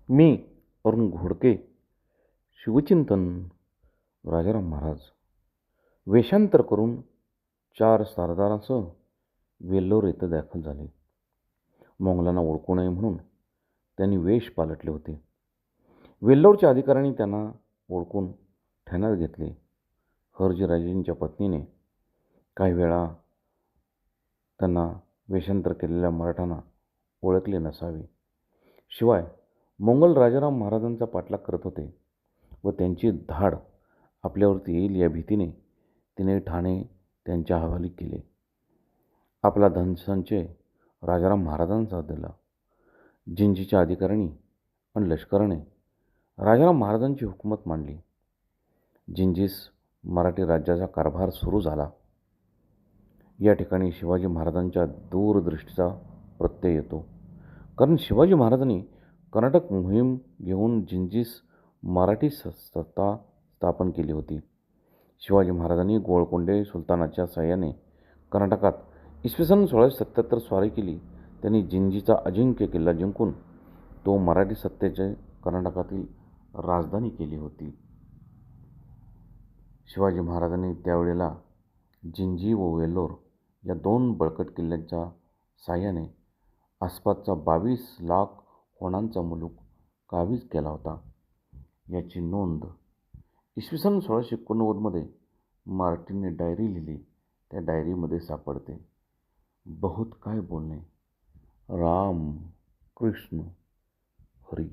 मी अरुण घोडके. शिवचिंतन. राजाराम महाराज वेषांतर करून 4 सरदारांसह वेल्लोर येथे दाखल झाले. मोंगलांना ओळखू नये म्हणून त्यांनी वेश पालटले होते. वेल्लोरच्या अधिकाऱ्यांनी त्यांना ओळखून ठाण्यात घेतले. हर्षराजेंच्या पत्नीने काही वेळा त्यांना वेषांतर केलेल्या मराठांना ओळखले नसावे. शिवाय मोंगल राजाराम महाराजांचा पाठलाग करत होते व त्यांची धाड आपल्यावरती येईल या भीतीने तिने ठाणे त्यांच्या हवाली केले. आपला धनसंचय राजाराम महाराजांचा दिला. जिंजीच्या अधिकाऱ्यांनी आणि लष्कराने राजाराम महाराजांची हुकूमत मांडली. जिंजीस मराठी राज्याचा कारभार सुरू झाला. या ठिकाणी शिवाजी महाराजांच्या दूरदृष्टीचा प्रत्यय येतो. कारण शिवाजी महाराजांनी कर्नाटक मोहीम घेऊन जिंजीस मराठी सत्ता स्थापन केली होती. शिवाजी महाराजांनी गोळकोंडे सुलतानाच्या साह्याने कर्नाटकात इसवी सन 1677 स्वारी केली. त्यांनी जिंजीचा अजिंक्य किल्ला जिंकून तो मराठी सत्तेचे कर्नाटकातील राजधानी केली होती. शिवाजी महाराजांनी त्यावेळेला जिंजी व वेल्लोर या 2 बळकट किल्ल्यांच्या साह्याने आसपासचा 22 लाख होणांचा मुलूक काबीज केला होता. याची नोंद इसवी सन 1689 मार्टिनने डायरी लिहिली. त्या डायरीमध्ये सापडते. बहुत काय बोलणे. राम कृष्ण हरी.